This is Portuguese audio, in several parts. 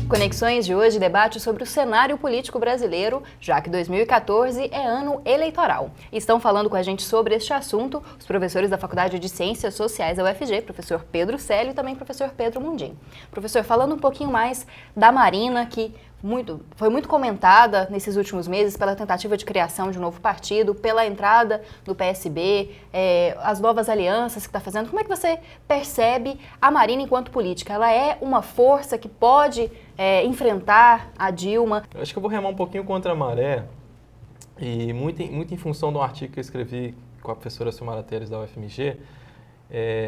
Conexões de hoje debate sobre o cenário político brasileiro, já que 2014 é ano eleitoral. Estão falando com a gente sobre este assunto os professores da Faculdade de Ciências Sociais da UFG, professor Pedro Célio e também professor Pedro Mundim. Professor, falando um pouquinho mais da Marina, que foi muito comentada nesses últimos meses pela tentativa de criação de um novo partido, pela entrada do PSB, as novas alianças que está fazendo. Como é que você percebe a Marina enquanto política? Ela é uma força que pode enfrentar a Dilma? Eu acho que eu vou remar um pouquinho contra a maré, e muito em função de um artigo que eu escrevi com a professora Silmara Teles da UFMG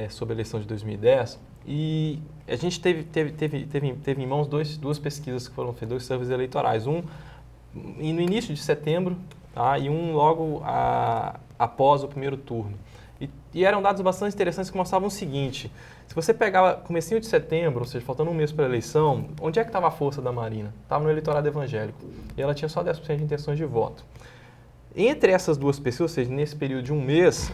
sobre a eleição de 2010. E a gente teve em mãos duas pesquisas que foram feitas, dois surveys eleitorais. Um no início de setembro, tá? E um logo após o primeiro turno. E eram dados bastante interessantes que mostravam o seguinte: se você pegava comecinho de setembro, ou seja, faltando um mês para a eleição, onde é que estava a força da Marina? Estava no eleitorado evangélico. E ela tinha só 10% de intenções de voto. Entre essas duas pessoas, ou seja, nesse período de um mês,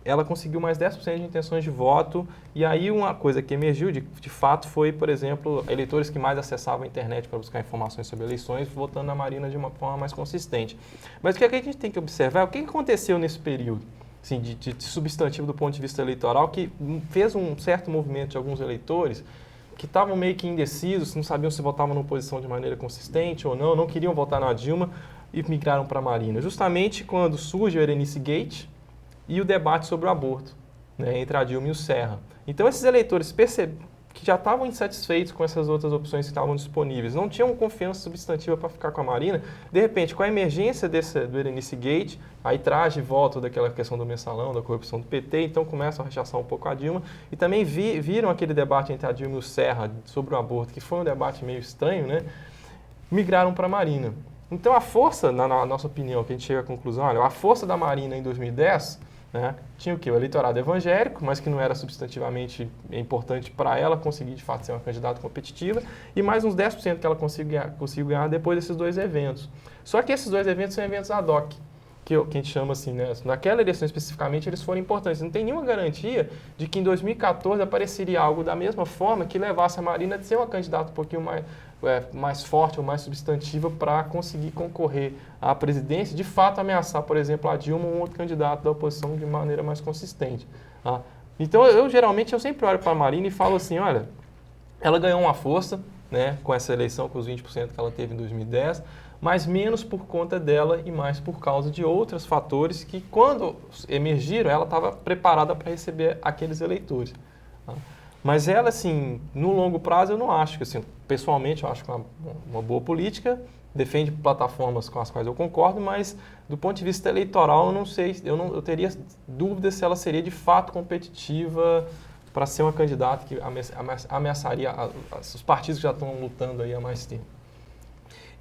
ela conseguiu mais 10% de intenções de voto, e aí uma coisa que emergiu de fato foi, por exemplo, eleitores que mais acessavam a internet para buscar informações sobre eleições, votando na Marina de uma forma mais consistente. Mas o que a gente tem que observar é o que aconteceu nesse período, assim, de substantivo do ponto de vista eleitoral, que fez um certo movimento de alguns eleitores que estavam meio que indecisos, não sabiam se votavam numa posição de maneira consistente ou não queriam votar na Dilma e migraram para a Marina. Justamente quando surge o Erenice Gate e o debate sobre o aborto, né, entre a Dilma e o Serra. Então, esses eleitores que já estavam insatisfeitos com essas outras opções que estavam disponíveis, não tinham confiança substantiva para ficar com a Marina, de repente, com a emergência do Erenice Gate, aí traz de volta daquela questão do mensalão, da corrupção do PT, então começam a rechaçar um pouco a Dilma, e também viram aquele debate entre a Dilma e o Serra sobre o aborto, que foi um debate meio estranho, né, migraram para a Marina. Então, a força, na nossa opinião, que a gente chega à conclusão, olha, a força da Marina em 2010... tinha o quê? O eleitorado evangélico, mas que não era substantivamente importante para ela conseguir, de fato, ser uma candidata competitiva, e mais uns 10% que ela conseguiu ganhar depois desses dois eventos. Só que esses dois eventos são eventos ad hoc, que a gente chama assim, né? Naquela eleição especificamente, eles foram importantes. Não tem nenhuma garantia de que em 2014 apareceria algo da mesma forma que levasse a Marina a ser uma candidata um pouquinho mais forte ou mais substantiva para conseguir concorrer à presidência, de fato ameaçar, por exemplo, a Dilma ou um outro candidato da oposição de maneira mais consistente. Tá? Então, eu sempre olho para a Marina e falo assim, olha, ela ganhou uma força, né, com essa eleição, com os 20% que ela teve em 2010, mas menos por conta dela e mais por causa de outros fatores que, quando emergiram, ela estava preparada para receber aqueles eleitores. Tá? Mas ela, assim, no longo prazo, eu não acho que, assim, pessoalmente, eu acho que é uma boa política, defende plataformas com as quais eu concordo, mas do ponto de vista eleitoral, eu não sei, eu teria dúvidas se ela seria de fato competitiva para ser uma candidata que ameaçaria os partidos que já estão lutando aí há mais tempo.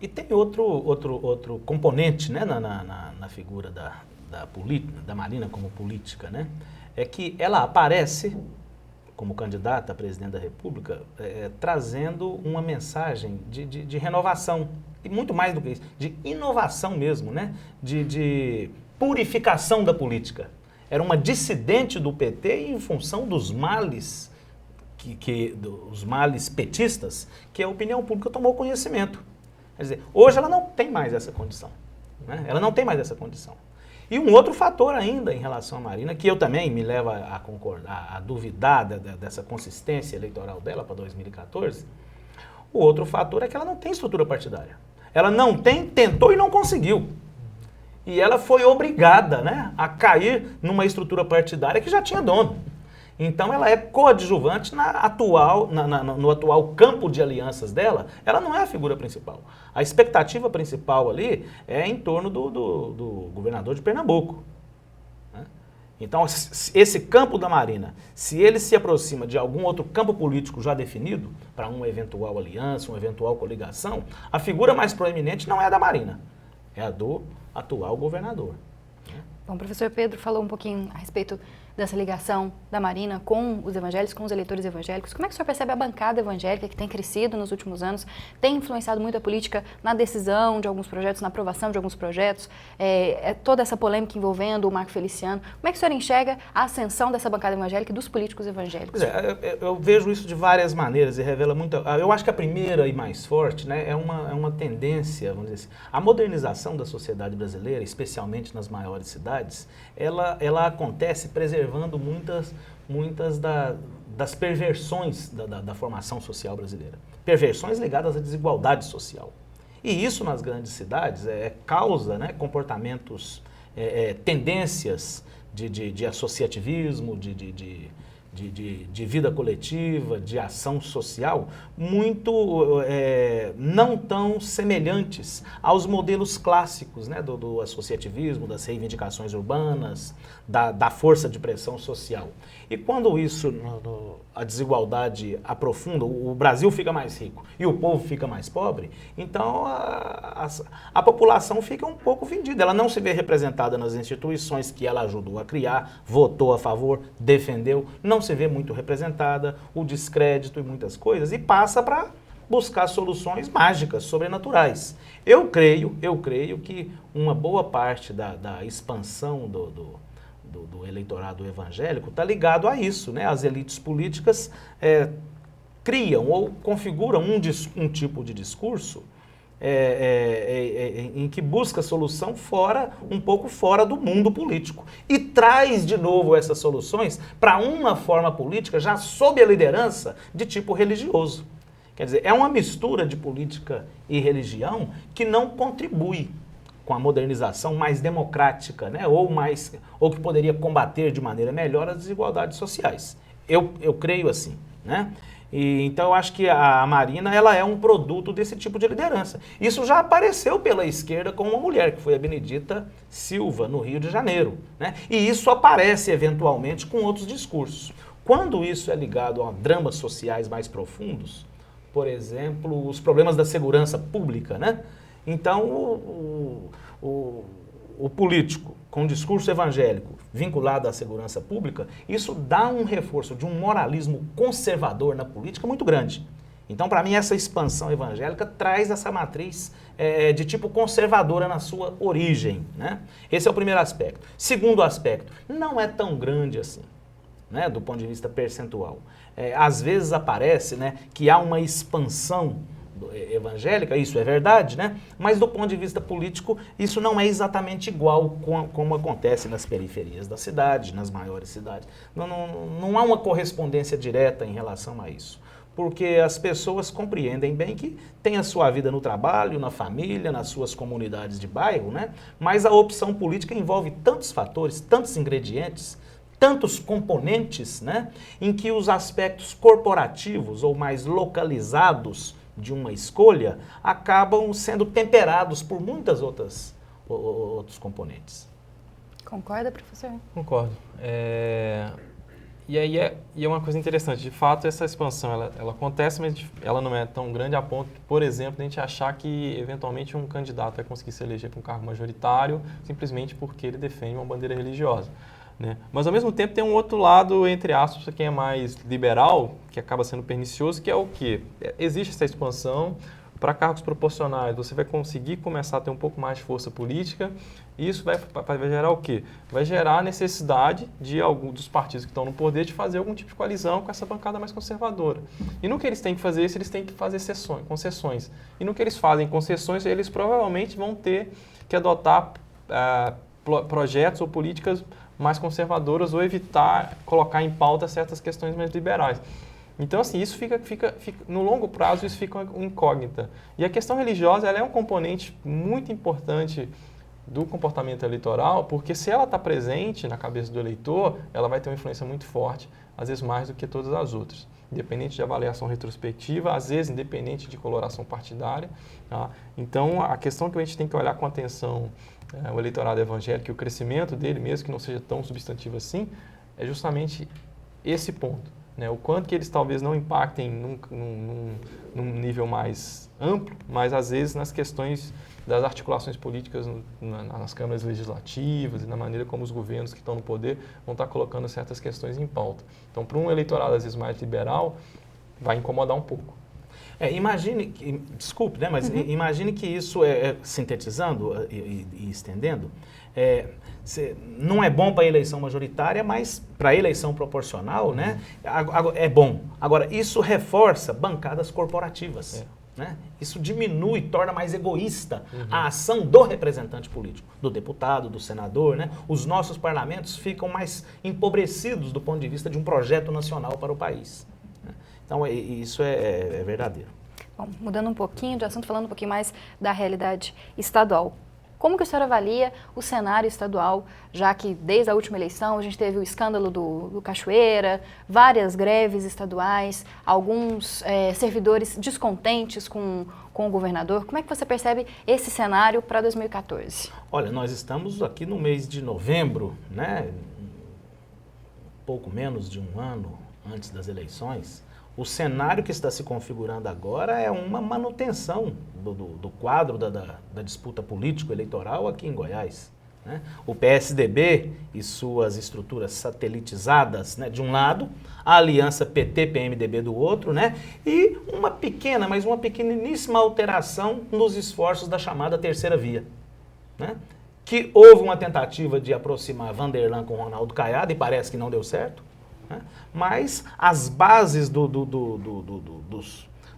E tem outro componente, né, na figura da Marina como política, né? É que ela aparece como candidata a presidente da República, trazendo uma mensagem de renovação, e muito mais do que isso, de inovação mesmo, né? De purificação da política. Era uma dissidente do PT em função dos males, dos males petistas, que a opinião pública tomou conhecimento. Quer dizer, hoje ela não tem mais essa condição, né? Ela não tem mais essa condição. E um outro fator ainda em relação à Marina, que eu também me leva a concordar, a duvidar dessa consistência eleitoral dela para 2014, o outro fator é que ela não tem estrutura partidária. Ela não tem, tentou e não conseguiu. E ela foi obrigada, né, a cair numa estrutura partidária que já tinha dono. Então ela é coadjuvante no atual campo de alianças dela, ela não é a figura principal. A expectativa principal ali é em torno do governador de Pernambuco. Né? Então esse campo da Marina, se ele se aproxima de algum outro campo político já definido, para uma eventual aliança, uma eventual coligação, a figura mais proeminente não é a da Marina, é a do atual governador. Bom, o professor Pedro falou um pouquinho a respeito dessa ligação da Marina com os evangélicos, com os eleitores evangélicos? Como é que o senhor percebe a bancada evangélica que tem crescido nos últimos anos, tem influenciado muito a política na decisão de alguns projetos, na aprovação de alguns projetos, toda essa polêmica envolvendo o Marco Feliciano? Como é que o senhor enxerga a ascensão dessa bancada evangélica e dos políticos evangélicos? Eu vejo isso de várias maneiras e revela muito. Eu acho que a primeira e mais forte, né, é uma tendência, vamos dizer assim, a modernização da sociedade brasileira, especialmente nas maiores cidades, ela acontece preservando muitas das perversões da formação social brasileira. Perversões ligadas à desigualdade social. E isso nas grandes cidades causa, né, comportamentos, tendências de associativismo, de vida coletiva, de ação social, muito não tão semelhantes aos modelos clássicos, né, do associativismo, das reivindicações urbanas, da força de pressão social. E quando isso, a desigualdade aprofunda, o Brasil fica mais rico e o povo fica mais pobre, então a população fica um pouco vendida. Ela não se vê representada nas instituições que ela ajudou a criar, votou a favor, defendeu, não se vê muito representada, o descrédito e muitas coisas, e passa para buscar soluções mágicas, sobrenaturais. Eu creio que uma boa parte da expansão do eleitorado evangélico está ligado a isso, né? As elites políticas criam ou configuram um tipo de discurso em que busca solução um pouco fora do mundo político e traz de novo essas soluções para uma forma política já sob a liderança de tipo religioso. Quer dizer, é uma mistura de política e religião que não contribui com a modernização mais democrática, né? ou que poderia combater de maneira melhor as desigualdades sociais. Eu creio assim, né? Então eu acho que a Marina ela é um produto desse tipo de liderança. Isso já apareceu pela esquerda com uma mulher, que foi a Benedita Silva, no Rio de Janeiro, né? E isso aparece eventualmente com outros discursos. Quando isso é ligado a dramas sociais mais profundos, por exemplo, os problemas da segurança pública, né? Então o político com discurso evangélico vinculado à segurança pública, isso dá um reforço de um moralismo conservador na política muito grande. Então, para mim, essa expansão evangélica traz essa matriz de tipo conservadora na sua origem, né? Esse é o primeiro aspecto. Segundo aspecto, não é tão grande assim, né, do ponto de vista percentual. Às vezes aparece, né, que há uma expansão evangélica, isso é verdade, né? Mas do ponto de vista político, isso não é exatamente igual como acontece nas periferias da cidade, nas maiores cidades. Não há uma correspondência direta em relação a isso, porque as pessoas compreendem bem que tem a sua vida no trabalho, na família, nas suas comunidades de bairro, né? Mas a opção política envolve tantos fatores, tantos ingredientes, tantos componentes, né? Em que os aspectos corporativos ou mais localizados de uma escolha acabam sendo temperados por muitas outros componentes. Concorda, professor? Concordo. E aí é uma coisa interessante, de fato essa expansão ela acontece, mas ela não é tão grande a ponto, por exemplo, de a gente achar que eventualmente um candidato vai conseguir se eleger com um cargo majoritário simplesmente porque ele defende uma bandeira religiosa, né? Mas ao mesmo tempo tem um outro lado, entre aspas, para quem é mais liberal, que acaba sendo pernicioso, que é o quê? Existe essa expansão para cargos proporcionais, você vai conseguir começar a ter um pouco mais de força política, e isso vai gerar o quê? Vai gerar a necessidade de alguns dos partidos que estão no poder de fazer algum tipo de coalizão com essa bancada mais conservadora. E no que eles têm que fazer isso, eles têm que fazer concessões. E no que eles fazem concessões, eles provavelmente vão ter que adotar projetos ou políticas mais conservadoras ou evitar colocar em pauta certas questões mais liberais. Então, assim, isso fica no longo prazo, isso fica uma incógnita. E a questão religiosa, ela é um componente muito importante do comportamento eleitoral, porque se ela está presente na cabeça do eleitor, ela vai ter uma influência muito forte, às vezes mais do que todas as outras. Independente de avaliação retrospectiva, às vezes independente de coloração partidária, tá? Então, a questão que a gente tem que olhar com atenção o eleitorado evangélico e o crescimento dele, mesmo que não seja tão substantivo assim, é justamente esse ponto. né? O quanto que eles talvez não impactem num nível mais amplo, mas às vezes nas questões das articulações políticas nas câmaras legislativas e na maneira como os governos que estão no poder vão estar colocando certas questões em pauta. Então, para um eleitorado às vezes mais liberal, vai incomodar um pouco. Imagine que, desculpe, né, mas imagine que isso sintetizando e estendendo, não é bom para a eleição majoritária, mas para a eleição proporcional, né, é bom. Agora, isso reforça bancadas corporativas. Né? Isso diminui, torna mais egoísta a ação do representante político, do deputado, do senador. Né? Os nossos parlamentos ficam mais empobrecidos do ponto de vista de um projeto nacional para o país. Né? Então, isso é verdadeiro. Bom, mudando um pouquinho de assunto, falando um pouquinho mais da realidade estadual. Como que a senhora avalia o cenário estadual, já que desde a última eleição a gente teve o escândalo do Cachoeira, várias greves estaduais, alguns servidores descontentes com o governador. Como é que você percebe esse cenário para 2014? Olha, nós estamos aqui no mês de novembro, né? Pouco menos de um ano antes das eleições. O cenário que está se configurando agora é uma manutenção do quadro da disputa político-eleitoral aqui em Goiás. Né? O PSDB e suas estruturas satelitizadas, né, de um lado, a aliança PT-PMDB do outro, né, e uma pequena, mas uma pequeniníssima alteração nos esforços da chamada terceira via. Né? Que houve uma tentativa de aproximar Vanderlan com Ronaldo Caiado e parece que não deu certo. Né? Mas as bases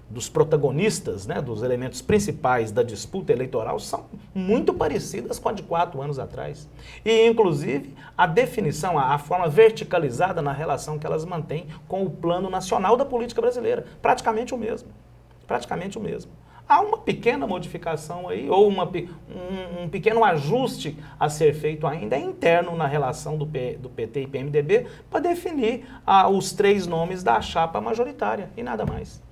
dos protagonistas, né, dos elementos principais da disputa eleitoral são muito parecidas com a de 4 anos atrás. E, inclusive, a definição, a forma verticalizada na relação que elas mantêm com o plano nacional da política brasileira. Praticamente o mesmo. Praticamente o mesmo. Há uma pequena modificação aí, ou um pequeno ajuste a ser feito ainda interno na relação do PT e PMDB para definir os 3 nomes da chapa majoritária e nada mais.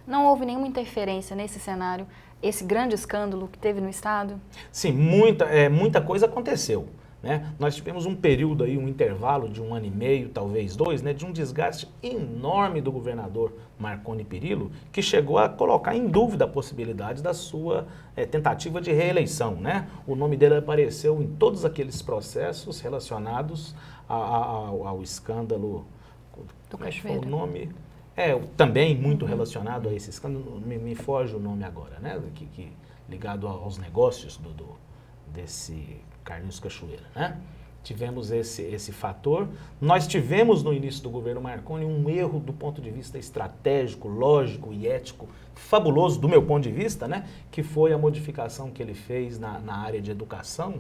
Não houve nenhuma interferência nesse cenário, esse grande escândalo que teve no Estado? Sim, muita coisa aconteceu. Né? Nós tivemos um período aí, um intervalo de 1 ano e meio, talvez 2, né, de um desgaste enorme do governador Marconi Perillo, que chegou a colocar em dúvida a possibilidade da sua tentativa de reeleição. Né? O nome dele apareceu em todos aqueles processos relacionados ao escândalo do Cachoeira. O nome também muito relacionado a esse escândalo, me foge o nome agora, né? Ligado aos negócios desse Carlinhos Cachoeira, né? Tivemos esse fator. Nós tivemos no início do governo Marconi um erro do ponto de vista estratégico, lógico e ético fabuloso, do meu ponto de vista, né? Que foi a modificação que ele fez na área de educação,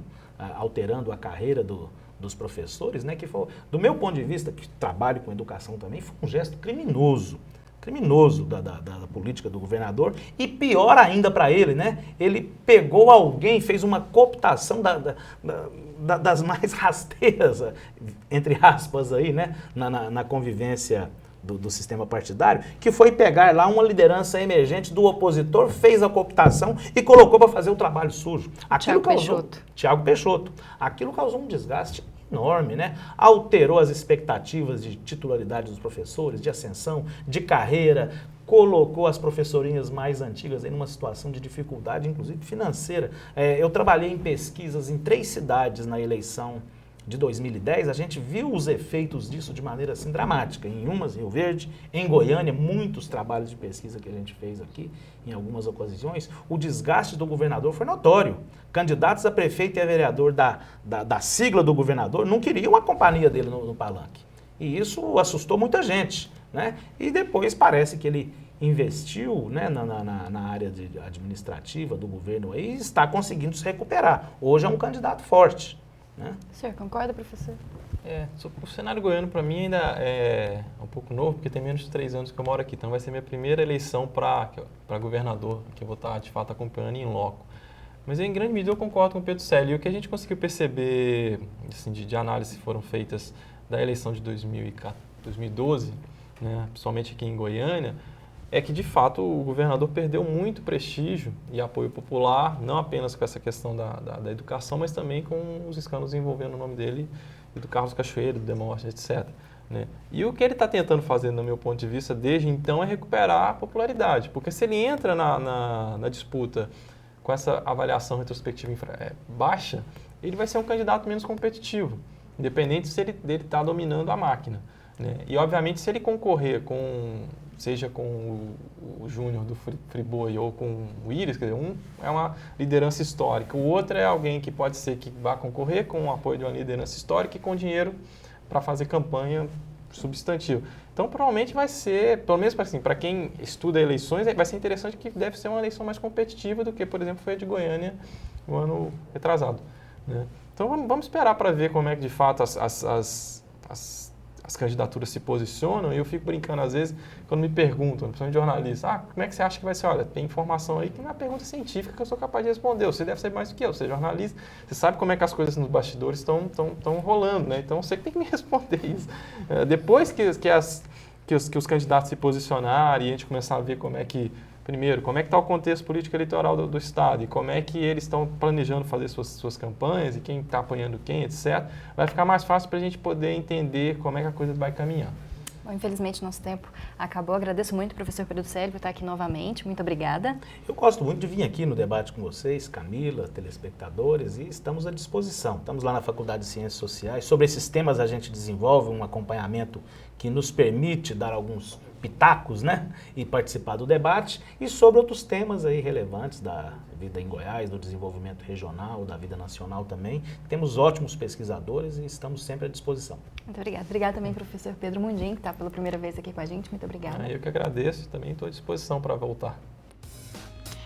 alterando a carreira dos professores, né? Que foi, do meu ponto de vista, que trabalho com educação também, foi um gesto criminoso da política do governador, e pior ainda para ele, né? Ele pegou alguém, fez uma cooptação das mais rasteiras, entre aspas, aí, né? na convivência do sistema partidário, que foi pegar lá uma liderança emergente do opositor, fez a cooptação e colocou para fazer o trabalho sujo. Thiago Peixoto. Aquilo causou um desgaste enorme, né? Alterou as expectativas de titularidade dos professores, de ascensão, de carreira, colocou as professorinhas mais antigas em uma situação de dificuldade, inclusive financeira. Eu trabalhei em pesquisas em 3 cidades na eleição de 2010, a gente viu os efeitos disso de maneira assim dramática. Em umas, Rio Verde, em Goiânia, muitos trabalhos de pesquisa que a gente fez aqui, em algumas ocasiões, o desgaste do governador foi notório. Candidatos a prefeito e a vereador da sigla do governador não queriam a companhia dele no palanque. E isso assustou muita gente, né? E depois parece que ele investiu, né, na área administrativa do governo e está conseguindo se recuperar. Hoje é um candidato forte. Né? O senhor concorda, professor? O cenário goiano para mim ainda é um pouco novo, porque tem menos de 3 anos que eu moro aqui, então vai ser minha primeira eleição para governador, que eu vou estar de fato acompanhando em loco. Mas em grande medida eu concordo com o Pedro Célio, e o que a gente conseguiu perceber assim, de análise que foram feitas da eleição de 2012, né, principalmente aqui em Goiânia, é que, de fato, o governador perdeu muito prestígio e apoio popular, não apenas com essa questão da educação, mas também com os escândalos envolvendo o nome dele e do Carlos Cachoeira, do Demóstenes, etc. né? E o que ele está tentando fazer, no meu ponto de vista, desde então, é recuperar a popularidade. Porque se ele entra na disputa com essa avaliação retrospectiva baixa, ele vai ser um candidato menos competitivo, independente se dele estar dominando a máquina, né? E, obviamente, se ele concorrer seja com o Júnior do Friboi ou com o Íris, quer dizer, um é uma liderança histórica, o outro é alguém que pode ser que vá concorrer com o apoio de uma liderança histórica e com dinheiro para fazer campanha substantiva. Então, provavelmente vai ser, pelo menos assim, para quem estuda eleições, vai ser interessante que deve ser uma eleição mais competitiva do que, por exemplo, foi a de Goiânia no ano retrasado, né? Então, vamos esperar para ver como é que, de fato, as candidaturas se posicionam, e eu fico brincando às vezes, quando me perguntam, principalmente jornalistas, como é que você acha que vai ser? Olha, tem informação aí que não é uma pergunta científica que eu sou capaz de responder, você deve ser mais do que eu, você é jornalista, você sabe como é que as coisas nos bastidores estão rolando, né? Então você que tem que me responder isso. Depois que os candidatos se posicionarem e a gente começar a ver como é que está o contexto político eleitoral do Estado e como é que eles estão planejando fazer suas campanhas e quem está apoiando quem, etc., vai ficar mais fácil para a gente poder entender como é que a coisa vai caminhar. Bom, infelizmente, nosso tempo acabou. Agradeço muito, professor Pedro Célio, por estar aqui novamente. Muito obrigada. Eu gosto muito de vir aqui no debate com vocês, Camila, telespectadores, e estamos à disposição. Estamos lá na Faculdade de Ciências Sociais. Sobre esses temas a gente desenvolve um acompanhamento que nos permite dar alguns pitacos, né, e participar do debate, e sobre outros temas aí relevantes da vida em Goiás, do desenvolvimento regional, da vida nacional também. Temos ótimos pesquisadores e estamos sempre à disposição. Muito obrigada. Obrigada também, professor Pedro Mundim, que está pela primeira vez aqui com a gente. Muito obrigada. Eu que agradeço, também estou à disposição para voltar.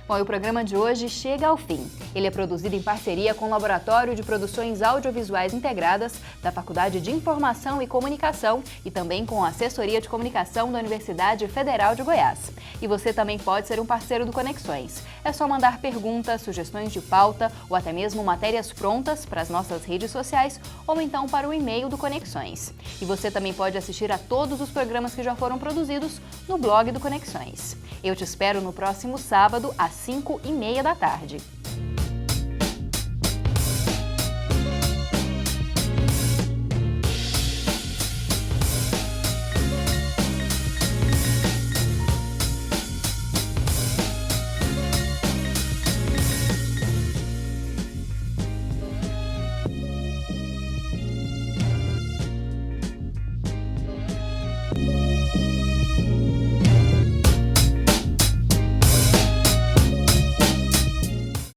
Bom, e o programa de hoje chega ao fim. Ele é produzido em parceria com o Laboratório de Produções Audiovisuais Integradas da Faculdade de Informação e Comunicação e também com a Assessoria de Comunicação da Universidade Federal de Goiás. E você também pode ser um parceiro do Conexões. É só mandar perguntas, sugestões de pauta ou até mesmo matérias prontas para as nossas redes sociais ou então para o e-mail do Conexões. E você também pode assistir a todos os programas que já foram produzidos no blog do Conexões. Eu te espero no próximo sábado, às 5:30 da tarde.